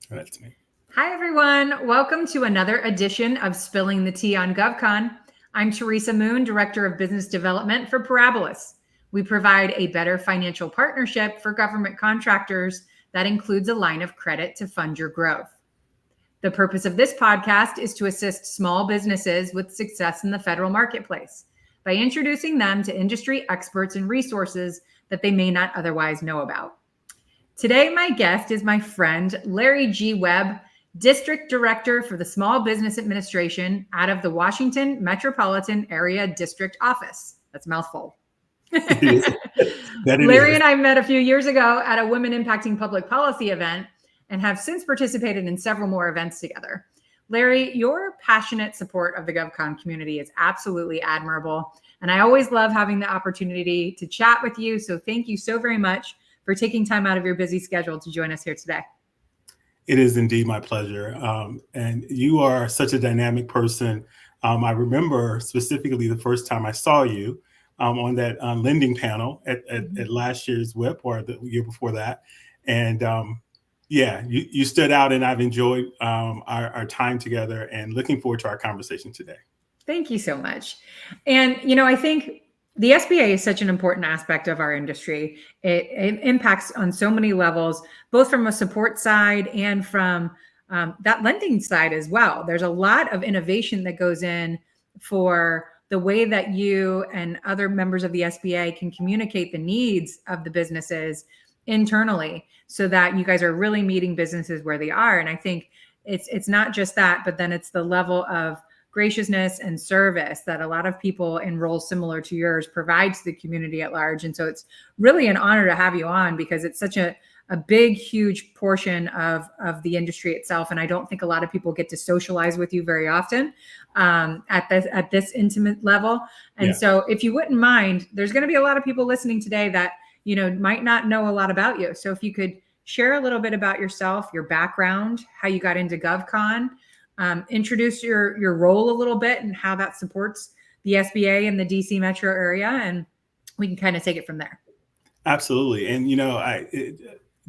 That's me. Hi, everyone. Welcome to another edition of Spilling the Tea on GovCon. I'm Teresa Moon, Director of Business Development for Parabolis. We provide a better financial partnership for government contractors that includes a line of credit to fund your growth. The purpose of this podcast is to assist small businesses with success in the federal marketplace by introducing them to industry experts and resources that they may not otherwise know about. Today, my guest is my friend, Larry G. Webb, District Director for the Small Business Administration out of the Washington Metropolitan Area District Office. That's a mouthful. Larry and I met a few years ago at a Women Impacting Public Policy event and have since participated in several more events together. Larry, your passionate support of the GovCon community is absolutely admirable. And I always love having the opportunity to chat with you. So thank you so very much for taking time out of your busy schedule to join us here today. It is indeed my pleasure. And you are such a dynamic person. I remember specifically the first time I saw you on that lending panel at last year's Webb or the year before that. And you stood out, and I've enjoyed our time together and looking forward to our conversation today. Thank you so much. And, I think the SBA is such an important aspect of our industry. It impacts on so many levels, both from a support side and from that lending side as well. There's a lot of innovation that goes in for the way that you and other members of the SBA can communicate the needs of the businesses internally so that you guys are really meeting businesses where they are. And I think it's not just that, but then it's the level of graciousness and service that a lot of people in roles similar to yours provide to the community at large. And so it's really an honor to have you on because it's such a big, huge portion of the industry itself. And I don't think a lot of people get to socialize with you very often at this intimate level. And so if you wouldn't mind, there's going to be a lot of people listening today that, might not know a lot about you. So if you could share a little bit about yourself, your background, how you got into GovCon, introduce your role a little bit and how that supports the SBA in the DC metro area, and we can kind of take it from there. Absolutely. And,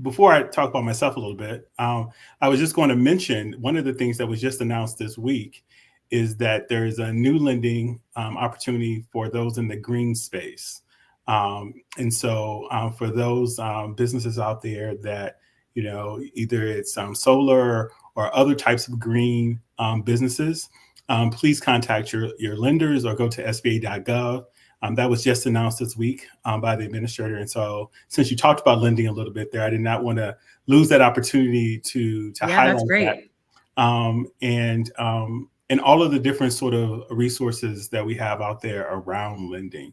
before I talk about myself a little bit, I was just going to mention one of the things that was just announced this week is that there is a new lending opportunity for those in the green space. And so for those businesses out there that, either it's solar or other types of green businesses, please contact your lenders or go to SBA.gov. That was just announced this week by the administrator. And so since you talked about lending a little bit there, I did not want to lose that opportunity to highlight that's great. that. And all of the different sort of resources that we have out there around lending.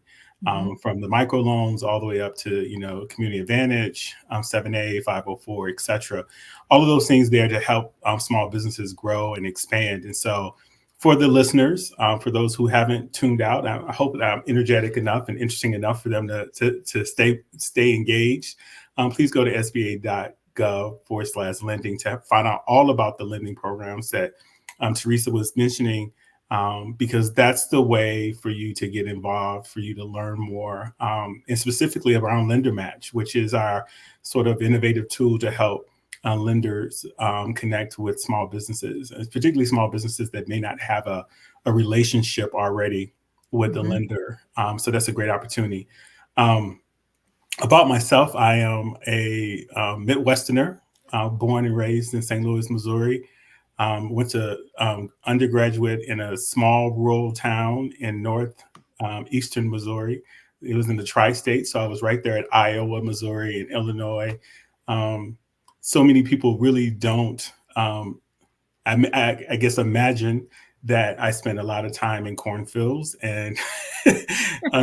From the microloans all the way up to, Community Advantage, 7A, 504, et cetera. All of those things there to help small businesses grow and expand. And so for the listeners, for those who haven't tuned out, I hope that I'm energetic enough and interesting enough for them to stay engaged. Please go to SBA.gov/lending to find out all about the lending programs that Teresa was mentioning. Because that's the way for you to get involved, for you to learn more, and specifically around Lender Match, which is our sort of innovative tool to help lenders connect with small businesses, particularly small businesses that may not have a relationship already with the lender. So that's a great opportunity. About myself, I am a Midwesterner, born and raised in St. Louis, Missouri. Went to undergraduate in a small rural town in northeastern Missouri. It was in the tri-state, so I was right there at Iowa, Missouri, and Illinois. So many people really don't, I guess, imagine that I spent a lot of time in cornfields and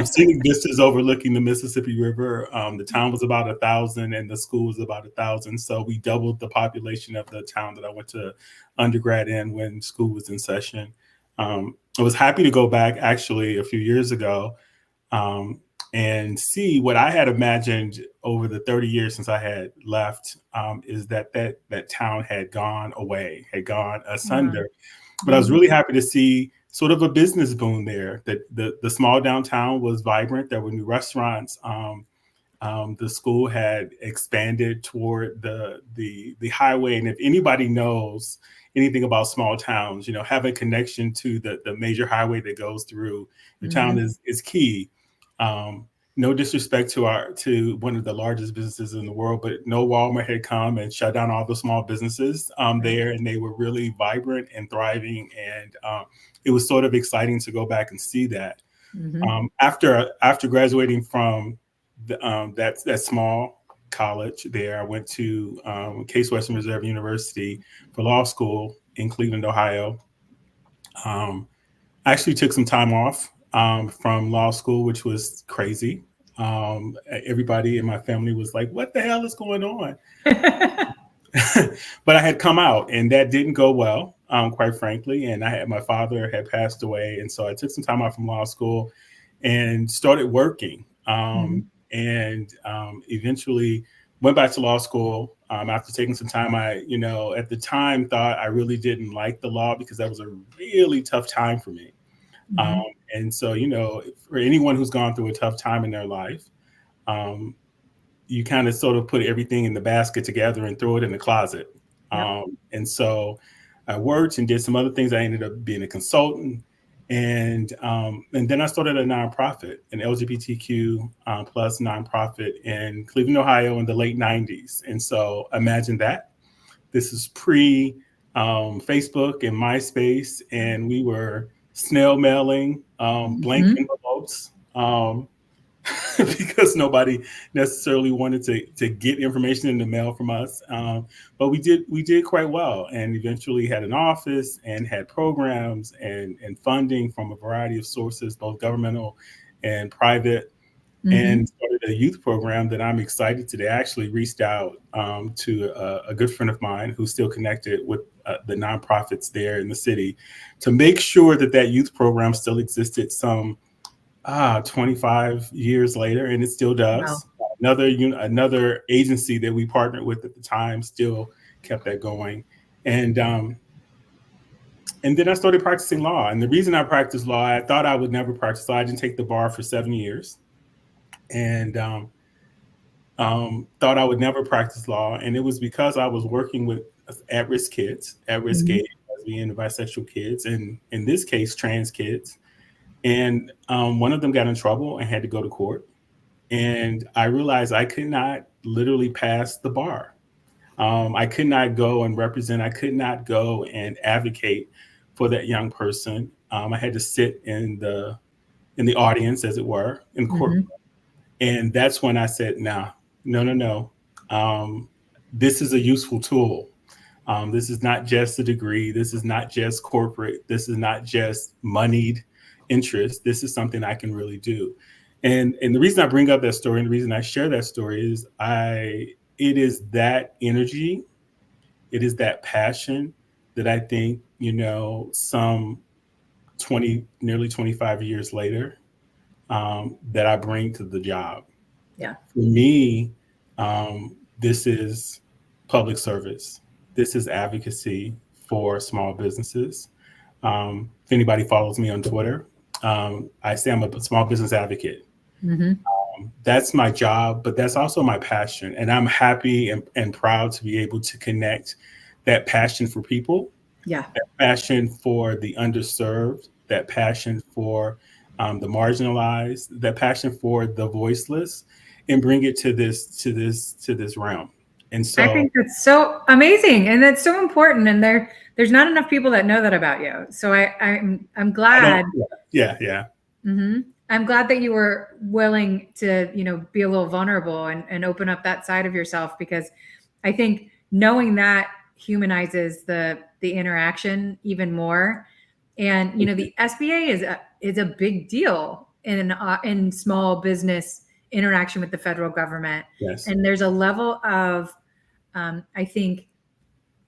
scenic vistas overlooking the Mississippi River. The town was about 1,000 and the school was about 1,000. So we doubled the population of the town that I went to undergrad in when school was in session. I was happy to go back actually a few years ago and see what I had imagined over the 30 years since I had left is that town had gone away, had gone asunder. But I was really happy to see sort of a business boom there, that the small downtown was vibrant. There were new restaurants. The school had expanded toward the highway, and if anybody knows anything about small towns, have a connection to the major highway that goes through your town is key. No disrespect to one of the largest businesses in the world, but no, Walmart had come and shut down all the small businesses there, and they were really vibrant and thriving, and it was sort of exciting to go back and see that. After graduating from that small college there, I went to Case Western Reserve University for law school in Cleveland, Ohio. I actually took some time off from law school, which was crazy. Everybody in my family was like, "What the hell is going on?" But I had come out, and that didn't go well, quite frankly. And my father had passed away, and so I took some time off from law school and started working. And eventually went back to law school after taking some time. I, at the time thought I really didn't like the law because that was a really tough time for me. And so, for anyone who's gone through a tough time in their life, you kind of sort of put everything in the basket together and throw it in the closet. And so I worked and did some other things. I ended up being a consultant. And then I started a nonprofit, an LGBTQ plus nonprofit in Cleveland, Ohio in the late 90s. And so imagine that. This is pre Facebook and MySpace, and we were snail mailing blank envelopes because nobody necessarily wanted to get information in the mail from us. But we did quite well, and eventually had an office and had programs and funding from a variety of sources, both governmental and private, and started a youth program that I'm excited today. I actually reached out to a good friend of mine who's still connected with the nonprofits there in the city to make sure that youth program still existed some 25 years later, and it still does. Wow. Another agency that we partnered with at the time still kept that going. And then I started practicing law. And the reason I practiced law, I thought I would never practice law. I didn't take the bar for 7 years, and thought I would never practice law. And it was because I was working with at-risk kids, at-risk gay, lesbian, and bisexual kids, and in this case, trans kids. And one of them got in trouble and had to go to court. And I realized I could not literally pass the bar. I could not go and represent. I could not go and advocate for that young person. I had to sit in the audience, as it were, in court. And that's when I said, no. This is a useful tool. This is not just a degree. This is not just corporate. This is not just moneyed interest. This is something I can really do. And the reason I bring up that story and the reason I share that story is it is that energy, it is that passion that I think, some nearly 25 years later, that I bring to the job. Yeah. For me, this is public service. This is advocacy for small businesses. If anybody follows me on Twitter, I say I'm a small business advocate. That's my job, but that's also my passion. And I'm happy and proud to be able to connect that passion for people, that passion for the underserved, that passion for the marginalized, that passion for the voiceless, and bring it to this realm. And so I think that's so amazing, and that's so important. And there's not enough people that know that about you. So I'm glad. Yeah. I'm glad that you were willing to, be a little vulnerable and open up that side of yourself, because I think knowing that humanizes the interaction even more. And, the SBA is a big deal in small business interaction with the federal government. Yes. And there's a level of, I think,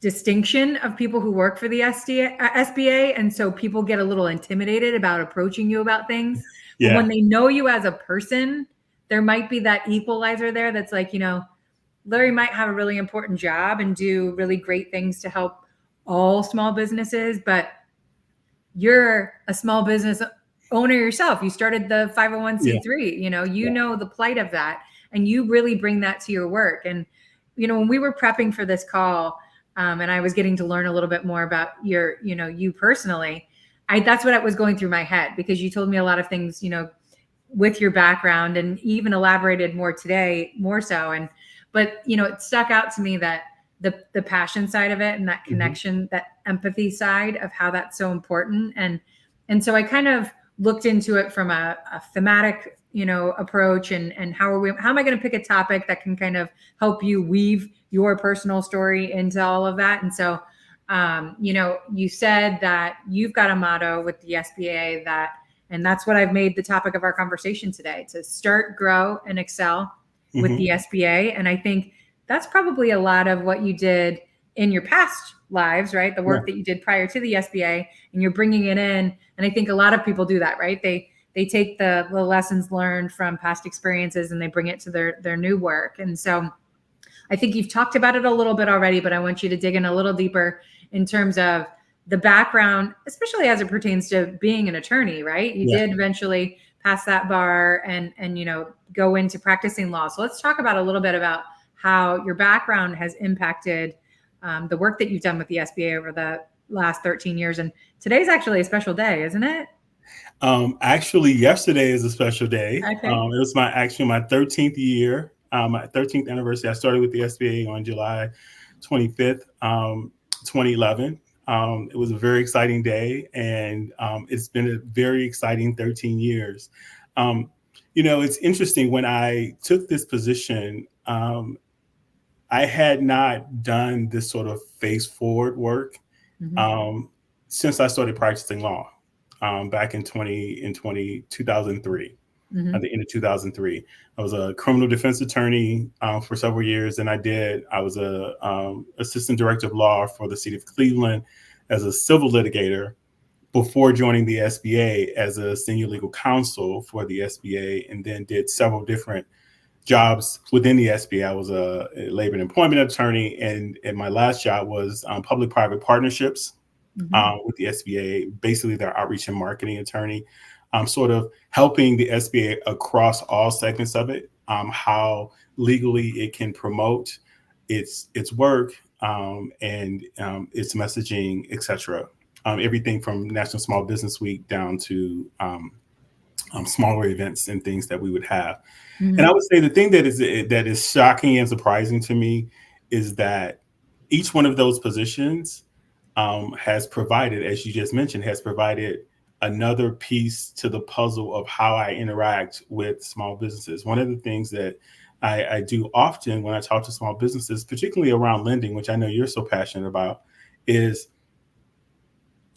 distinction of people who work for the SBA. And so people get a little intimidated about approaching you about things. But when they know you as a person, there might be that equalizer there that's like, Larry might have a really important job and do really great things to help all small businesses, but you're a small business owner yourself. You started the 501c3, you know the plight of that. and you really bring that to your work. And, when we were prepping for this call, and I was getting to learn a little bit more about you personally, that's what was going through my head, because you told me a lot of things, with your background, and even elaborated more today, more so. But it stuck out to me that the passion side of it, and that connection, that empathy side of how that's so important. And so I kind of looked into it from a thematic, approach, and how am I going to pick a topic that can kind of help you weave your personal story into all of that. And so, you said that you've got a motto with the SBA and that's what I've made the topic of our conversation today, to start, grow, and excel with the SBA. And I think that's probably a lot of what you did in your past lives, right? The work that you did prior to the SBA, and you're bringing it in. And I think a lot of people do that, right? They take the lessons learned from past experiences and they bring it to their new work. And so I think you've talked about it a little bit already, but I want you to dig in a little deeper in terms of the background, especially as it pertains to being an attorney, right? You did eventually pass that bar and go into practicing law. So let's talk about a little bit about how your background has impacted the work that you've done with the SBA over the last 13 years. And today's actually a special day, isn't it? Actually, yesterday is a special day. Okay. It was my 13th year, my 13th anniversary. I started with the SBA on July 25th, 2011. It was a very exciting day, and it's been a very exciting 13 years. It's interesting, when I took this position, I had not done this sort of face forward work since I started practicing law back in 2003. At the end of 2003, I was a criminal defense attorney for several years, and I was a assistant director of law for the city of Cleveland as a civil litigator before joining the SBA as a senior legal counsel for the SBA, and then did several different jobs within the SBA. I was a labor and employment attorney, and my last job was public-private partnerships with the SBA, basically their outreach and marketing attorney, sort of helping the SBA across all segments of it, how legally it can promote its work and its messaging, etc. Everything from National Small Business Week down to smaller events and things that we would have. And I would say the thing that is shocking and surprising to me is that each one of those positions has provided, as you just mentioned, has provided another piece to the puzzle of how I interact with small businesses. One of the things that I do often when I talk to small businesses, particularly around lending, which I know you're so passionate about, is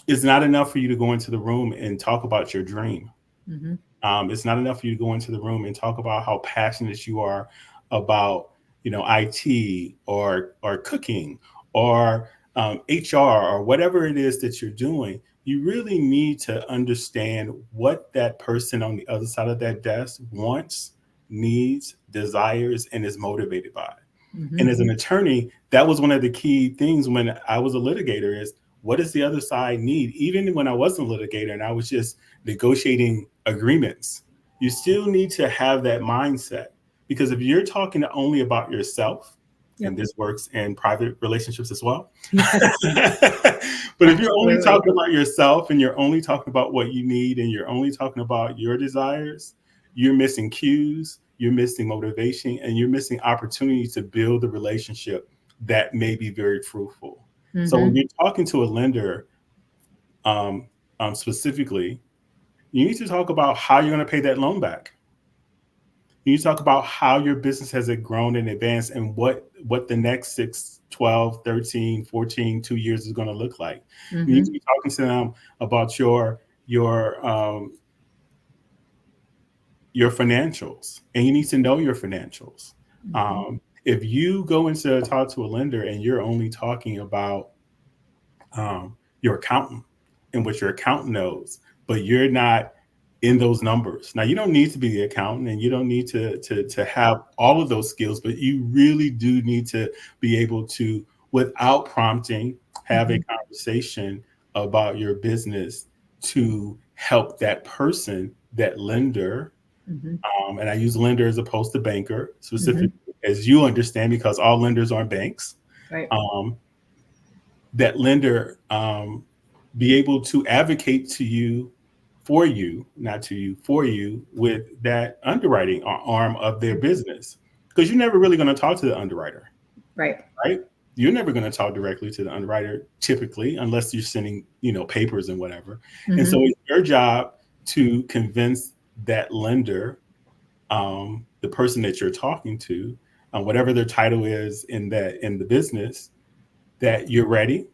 it's not enough for you to go into the room and talk about your dream. It's not enough for you to go into the room and talk about how passionate you are about, IT or cooking or HR or whatever it is that you're doing. You really need to understand what that person on the other side of that desk wants, needs, desires, and is motivated by. And as an attorney, that was one of the key things when I was a litigator, is what does the other side need? Even when I wasn't a litigator and I was just negotiating agreements, you still need to have that mindset, because if you're talking only about yourself, and this works in private relationships as well. But if you're only talking about yourself and you're only talking about what you need and you're only talking about your desires, you're missing cues, you're missing motivation, and you're missing opportunities to build a relationship that may be very fruitful. So when you're talking to a lender specifically, you need to talk about how you're going to pay that loan back. You need to talk about how your business has grown and advanced, and what the next 6, 12, 13, 14, 2 years is going to look like. You need to be talking to them about your financials, and you need to know your financials. If you go into talk to a lender and you're only talking about your accountant and what your accountant knows, but you're not in those numbers. Now, you don't need to be the accountant and you don't need to have all of those skills, but you really do need to be able to, without prompting, have a conversation about your business to help that person, that lender, Mhm. And I use lender as opposed to banker, specifically, Mhm. as you understand, because all lenders aren't banks. Right. Um, that lender be able to advocate to you, for you, not to you, for you, with that underwriting arm of their business. Because you're never really going to talk to the underwriter, Right. right? You're never going to talk directly to the underwriter typically, unless you're sending, papers and whatever. And so Mhm. it's your job to convince that lender, the person that you're talking to, whatever their title is in the business, that you're ready,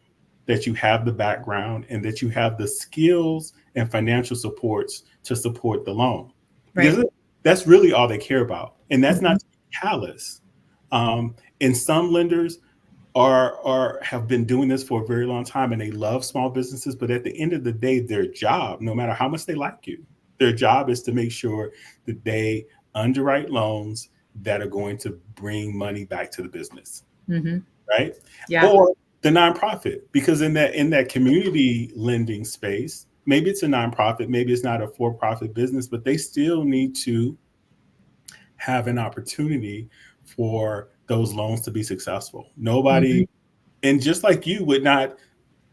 that you have the background, and that you have the skills and financial supports to support the loan. Because Right. that's really all they care about. And that's not Mhm. to be callous. And some lenders are have been doing this for a very long time, and they love small businesses. But at the end of the day, their job, no matter how much they like you, their job is to make sure that they underwrite loans that are going to bring money back to the business, Mhm. right? Yeah. Or the nonprofit, because in that community lending space, maybe it's a nonprofit, maybe it's not a for-profit business, but they still need to have an opportunity for those loans to be successful. Nobody, Mhm. and just like you would not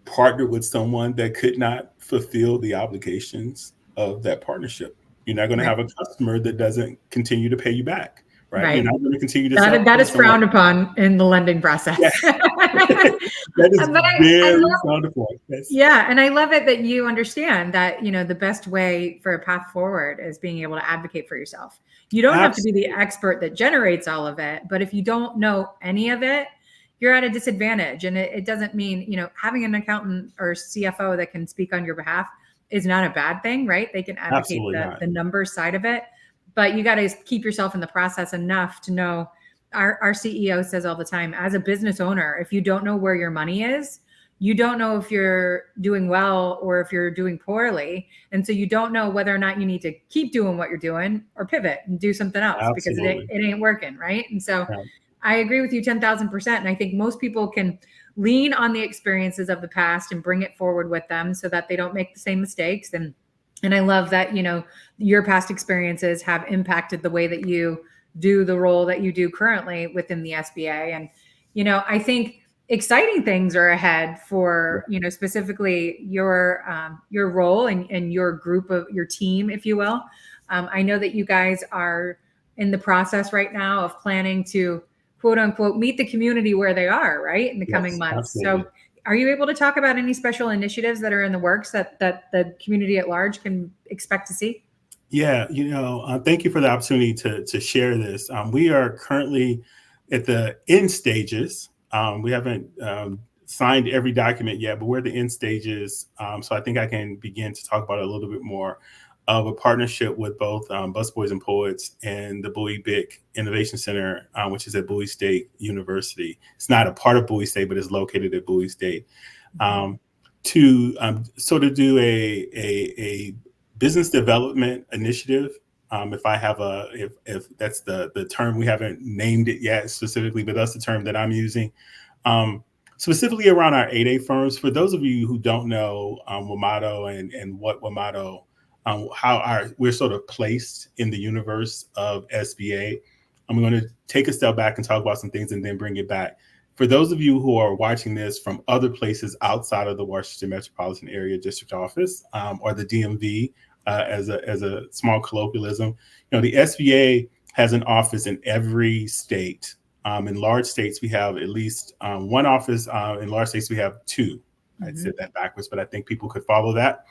partner with someone that could not fulfill the obligations of that partnership. You're not going to Right. have a customer that doesn't continue to pay you back, right? You're Right. not going to continue to sell That to is someone. frowned upon in the lending Yeah, process. that is But I very love, frowned upon. Yes, yeah, and I love it that you understand that, the best way for a path forward is being able to advocate for yourself. You don't have to be the absolutely, expert that generates all of it, but if you don't know any of it, you're at a disadvantage. And it doesn't mean, having an accountant or CFO that can speak on your behalf is not a bad thing, right? They can advocate absolutely the not. numbers side of it, but you got to keep yourself in the process enough to know. Our CEO says all the time, as a business owner, if you don't know where your money is, you don't know if you're doing well or if you're doing poorly. And so you don't know whether or not you need to keep doing what you're doing or pivot and do something else because Absolutely. it ain't working. Right. And so Yeah, I agree with you 10,000%. And I think most people can lean on the experiences of the past and bring it forward with them so that they don't make the same mistakes. And I love that, your past experiences have impacted the way that you do the role that you do currently within the SBA. And, I think exciting things are ahead yeah, for, specifically your role and your group of your team, if you will. I know that you guys are in the process right now of planning to quote unquote meet the community where they are, right, in the coming yes, months. So absolutely. are you able to talk about any special initiatives that are in the works that the community at large can expect to see? Yeah, thank you for the opportunity to share this. We are currently at the end stages. We haven't signed every document yet, but we're at the end stages. So I think I can begin to talk about it a little bit more, of a partnership with both Busboys and Poets and the Bowie Bick Innovation Center, which is at Bowie State University. It's not a part of Bowie State, but it's located at Bowie State. Um, to sort of do a business development initiative. If I have if that's the term, we haven't named it yet specifically, but that's the term that I'm using. Specifically around our 8A firms. For those of you who don't know WMADO and what WMADO, we're sort of placed in the universe of SBA. I'm going to take a step back and talk about some things and then bring it back. For those of you who are watching this from other places outside of the Washington Metropolitan Area District Office, or the DMV, as a small colloquialism, the SBA has an office in every state. In large states, we have at least one office. In large states, we have two. I Mm-hmm. said that backwards, but I think people could follow that.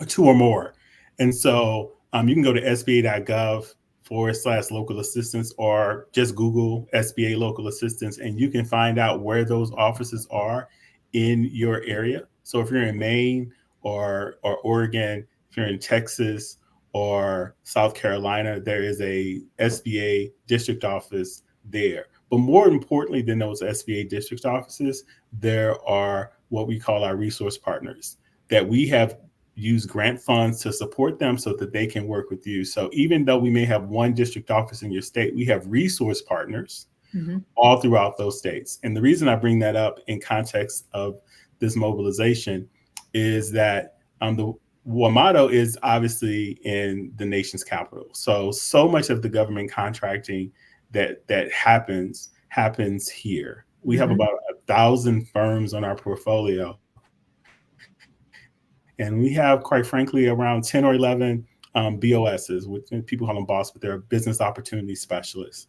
Two or more. And so you can go to sba.gov/local assistance, or just Google SBA local assistance, and you can find out where those offices are in your area. So if you're in Maine or Oregon, if you're in Texas or South Carolina, there is a SBA district office there. But more importantly than those SBA district offices, there are what we call our resource partners that we have use grant funds to support them so that they can work with you. So even though we may have one district office in your state, we have resource partners Mm-hmm. all throughout those states. And the reason I bring that up in context of this mobilization is that WMADO is obviously in the nation's capital. So much of the government contracting that happens here. We have Mm-hmm. about 1,000 firms on our portfolio, and we have, quite frankly, around 10 or 11 BOSs, which people call them BOSS, but they're business opportunity specialists.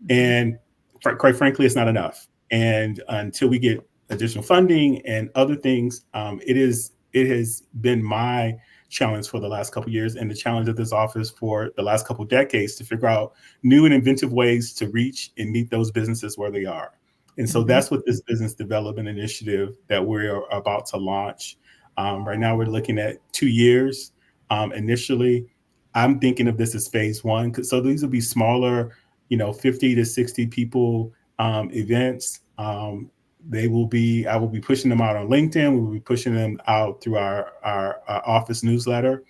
And quite frankly, it's not enough. And until we get additional funding and other things, it has been my challenge for the last couple of years, and the challenge of this office for the last couple of decades, to figure out new and inventive ways to reach and meet those businesses where they are. And so Mm-hmm. that's what this business development initiative that we're about to launch. Right now, we're looking at 2 years. Initially, I'm thinking of this as phase one. So these will be smaller, 50 to 60 people events. I will be pushing them out on LinkedIn. We will be pushing them out through our office newsletter,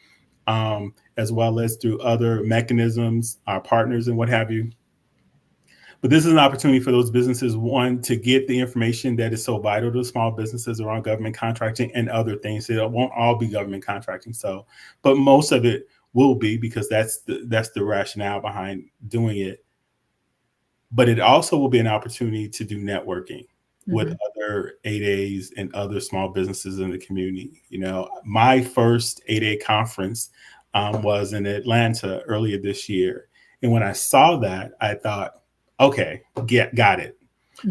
as well as through other mechanisms, our partners and what have you. But this is an opportunity for those businesses, one, to get the information that is so vital to small businesses around government contracting and other things. It won't all be government contracting. But most of it will be, because that's the rationale behind doing it. But it also will be an opportunity to do networking with other 8As and other small businesses in the community. My first 8A conference was in Atlanta earlier this year. And when I saw that, I thought, okay, got it.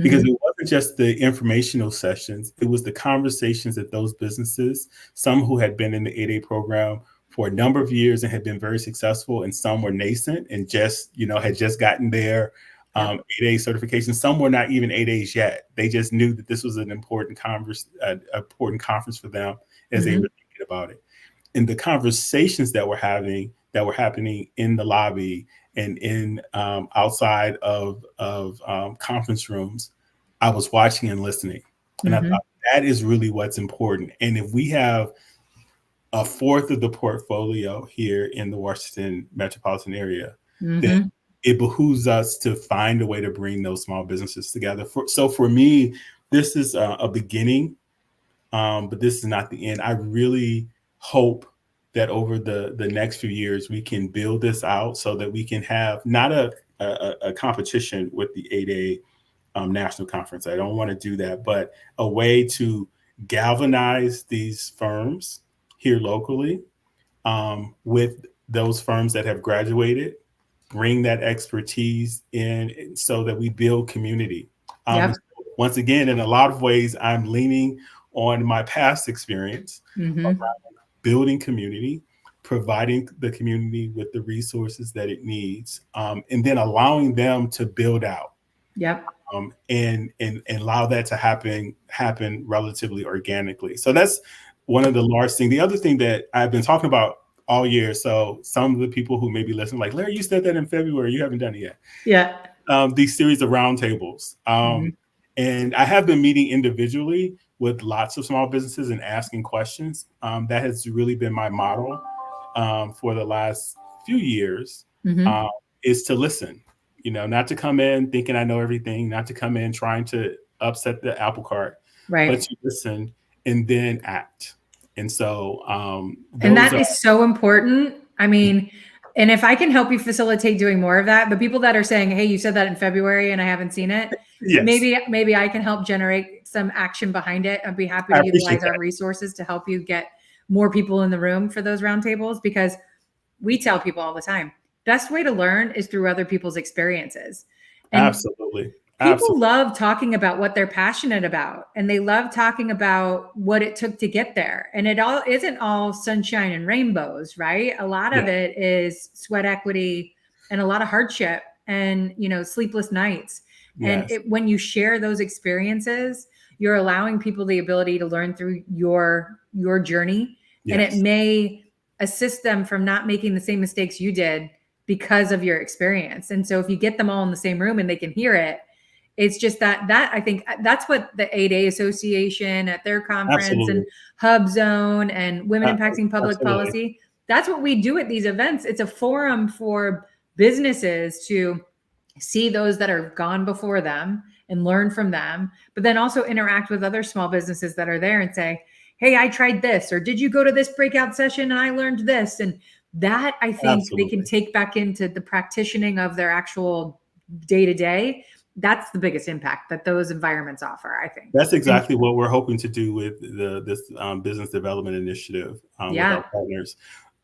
Because it wasn't just the informational sessions, it was the conversations that those businesses, some who had been in the 8A program for a number of years and had been very successful, and some were nascent and just, had just gotten their 8A certification. Some were not even 8As yet. They just knew that this was an important conference for them as they were thinking about it. And the conversations that were happening in the lobby and in outside of conference rooms, I was watching and listening. And I thought, that is really what's important. And if we have a fourth of the portfolio here in the Washington metropolitan area, then it behooves us to find a way to bring those small businesses together. So for me, this is a beginning, but this is not the end. I really hope that over the next few years, we can build this out so that we can have not a competition with the 8A national conference. I don't want to do that, but a way to galvanize these firms here locally with those firms that have graduated, bring that expertise in so that we build community. Once again, in a lot of ways, I'm leaning on my past experience around building community, providing the community with the resources that it needs, and then allowing them to build out. And allow that to happen relatively organically. So that's one of the large things. The other thing that I've been talking about all year. So some of the people who may be listening, like, Larry, you said that in February, you haven't done it yet. These series of roundtables. And I have been meeting individually with lots of small businesses and asking questions. That has really been my model for the last few years, is to listen, not to come in thinking I know everything, not to come in trying to upset the apple cart, but to listen and then act. And so, and that is so important. I mean, and if I can help you facilitate doing more of that, the people that are saying, hey, you said that in February and I haven't seen it, maybe I can help generate some action behind it. I'd be happy to utilize our resources to help you get more people in the room for those roundtables, because we tell people all the time, best way to learn is through other people's experiences. And absolutely. People love talking about what they're passionate about, and they love talking about what it took to get there. And it all isn't all sunshine and rainbows, right? A lot of it is sweat equity and a lot of hardship and, sleepless nights. And when you share those experiences, you're allowing people the ability to learn through your journey. And it may assist them from not making the same mistakes you did because of your experience. And so if you get them all in the same room and they can hear it, it's just that I think that's what the 8A Association at their conference and Hub Zone and Women Impacting Public Policy, that's what we do at these events. It's a forum for businesses to see those that are gone before them and learn from them, but then also interact with other small businesses that are there and say, hey, I tried this, or did you go to this breakout session and I learned this? And that, I think they can Absolutely. take back into the practicing of their actual day to day. That's the biggest impact that those environments offer, I think. That's And exactly what we're hoping to do with this business development initiative with our yeah, partners.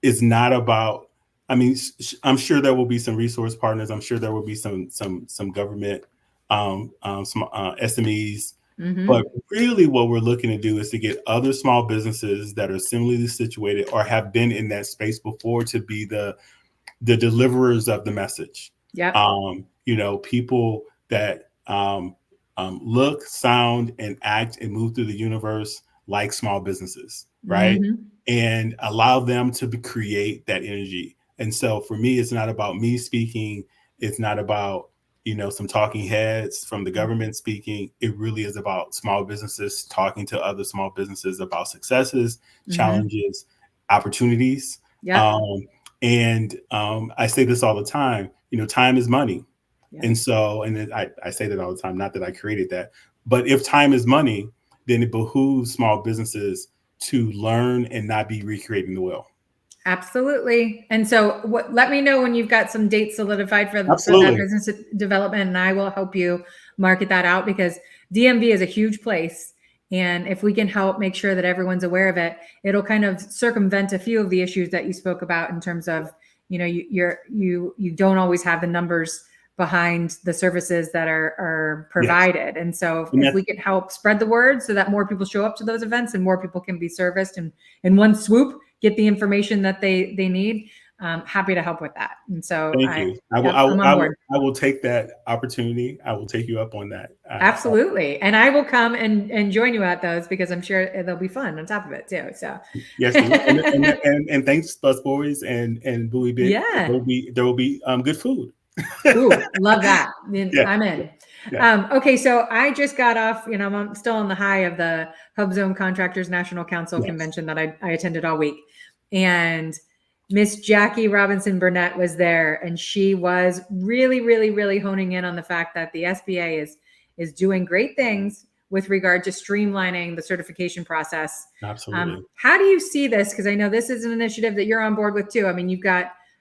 It's not about. I mean, I'm sure there will be some resource partners. I'm sure there will be some government, some SMEs. But hmm, really, what we're looking to do is to get other small businesses that are similarly situated or have been in that space before to be the deliverers of the message. yep, People that look, sound, and act and move through the universe like small businesses, right? hmm, And allow them to create that energy. And so for me, it's not about me speaking. It's not about, some talking heads from the government speaking. It really is about small businesses talking to other small businesses about successes, hmm, challenges, opportunities. yep, And I say this all the time, time is money. yep. And so, I say that all the time, not that I created that, but if time is money, then it behooves small businesses to learn and not be recreating the wheel. Absolutely. And so let me know when you've got some dates solidified for that Absolutely. business development, and I will help you market that out, because DMV is a huge place. And if we can help make sure that everyone's aware of it, it'll kind of circumvent a few of the issues that you spoke about in terms of, you don't always have the numbers behind the services that are Yes. provided. And so And if that's we can help spread the word so that more people show up to those events and more people can be serviced and in one swoop, get the information that they need, happy to help with that. And so Thank you. yep, I'm on board. I will take that opportunity. I will take you up on that. Absolutely. And I will come and join you at those, because I'm sure they'll be fun on top of it too. So Yes, you will. And thanks, Busboys and Buoy Big. yeah. There will be good food. Ooh, love that. Then Yeah, I'm in. yeah, Okay, so I just got off, I'm still on the high of the Hub Zone Contractors National Council yes. convention that I attended all week. And Miss Jackie Robinson Burnett was there, and she was really, really, really honing in on the fact that the SBA is doing great things with regard to streamlining the certification process. Absolutely. How do you see this? Because I know this is an initiative that you're on board with too. I mean,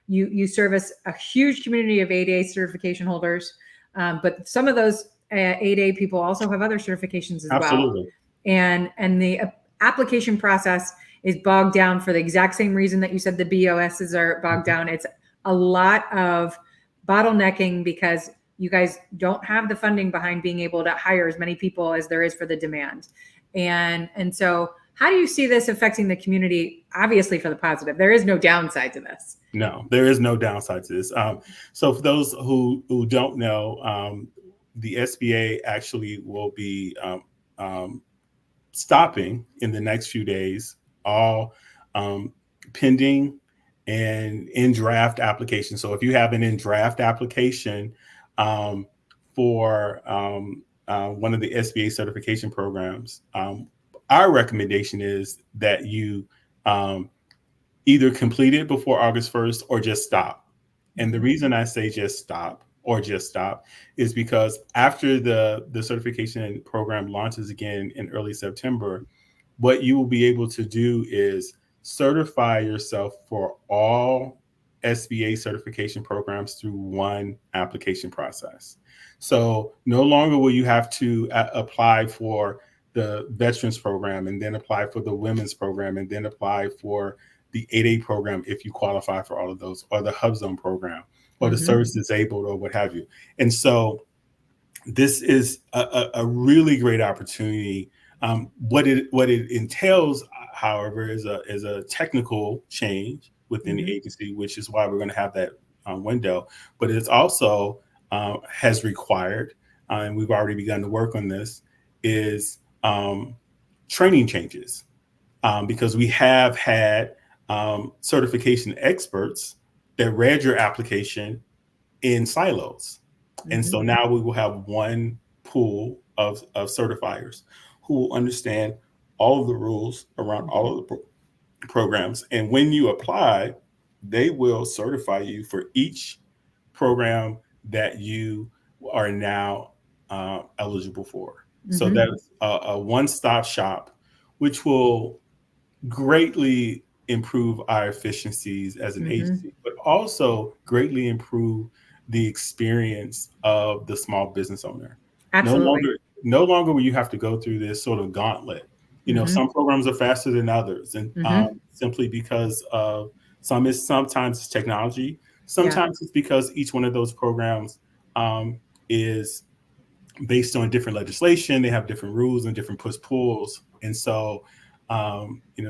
you service a huge community of 8A certification holders, but some of those 8A people also have other certifications as well. Absolutely. And the application process is bogged down for the exact same reason that you said the BOSs are bogged down. It's a lot of bottlenecking because you guys don't have the funding behind being able to hire as many people as there is for the demand. And so how do you see this affecting the community? Obviously for the positive. There is no downside to this. No, there is no downside to this. So for those who don't know, the SBA actually will be stopping in the next few days all pending and in draft application. So if you have an in draft application for one of the SBA certification programs, our recommendation is that you either complete it before August 1st or just stop. And the reason I say just stop or just stop is because after the certification program launches again in early September, what you will be able to do is certify yourself for all SBA certification programs through one application process. So no longer will you have to apply for the veterans program and then apply for the women's program and then apply for the 8A program if you qualify for all of those, or the Hub Zone program, or the service disabled, or what have you. And so this is a really great opportunity. What it entails, however, is a technical change within the agency, which is why we're going to have that window. But it's also has required, and we've already begun to work on this, is training changes, because we have had certification experts that read your application in silos. And so now we will have one pool of certifiers who will understand all of the rules around all of the programs. And when you apply, they will certify you for each program that you are now eligible for. So that's a one-stop shop, which will greatly improve our efficiencies as an agency, but also greatly improve the experience of the small business owner. No Absolutely. longer, no longer will you have to go through this sort of gauntlet. Some programs are faster than others, and simply because of sometimes it's technology, Yeah. sometimes it's because each one of those programs is based on different legislation. They have different rules and different push pulls. And so,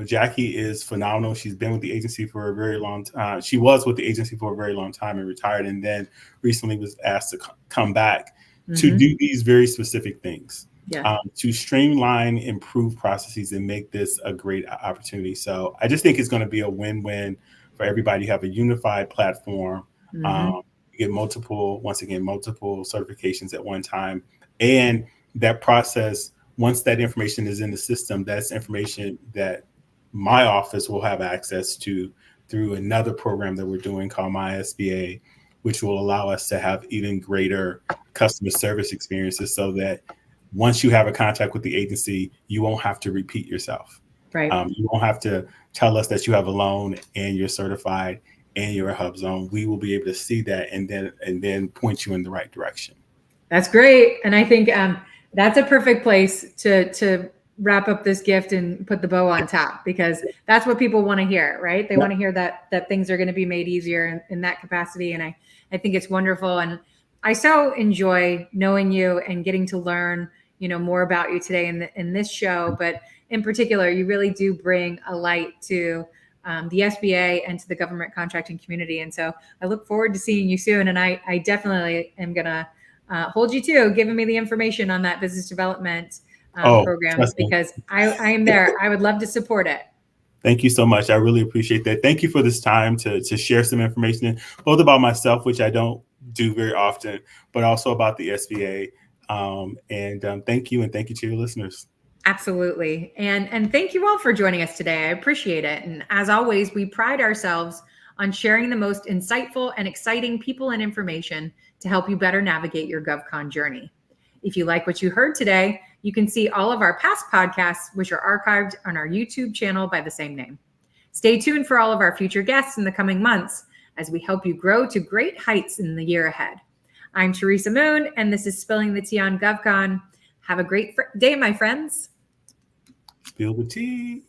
Jackie is phenomenal. She's been with the agency for a very long time. She was with the agency for a very long time and retired, and then recently was asked to come back to do these very specific things, Yeah. to streamline, improve processes, and make this a great opportunity. So I just think it's going to be a win-win for everybody. You have a unified platform. You get multiple certifications at one time. And that process, once that information is in the system, that's information that my office will have access to through another program that we're doing called My SBA, which will allow us to have even greater customer service experiences, so that once you have a contact with the agency, you won't have to repeat yourself. Right. You won't have to tell us that you have a loan and you're certified and you're a hub zone. We will be able to see that and then point you in the right direction. That's great. And I think that's a perfect place to wrap up this gift and put the bow on top, because that's what people want to hear, right? They want to hear that things are going to be made easier in that capacity. And I think it's wonderful. And I so enjoy knowing you and getting to learn, more about you today in this show. But in particular, you really do bring a light to the SBA and to the government contracting community. And so I look forward to seeing you soon. And I definitely am going to hold you to giving me the information on that business development program, because I am there. I would love to support it. Thank you so much. I really appreciate that. Thank you for this time to share some information, both about myself, which I don't do very often, but also about the SBA. Thank you. And thank you to your listeners. Absolutely. And thank you all for joining us today. I appreciate it. And as always, we pride ourselves on sharing the most insightful and exciting people and information to help you better navigate your GovCon journey. If you like what you heard today, you can see all of our past podcasts, which are archived on our YouTube channel by the same name. Stay tuned for all of our future guests in the coming months as we help you grow to great heights in the year ahead. I'm Teresa Moon, and this is Spilling the Tea on GovCon. Have a great day, my friends. Spill the tea.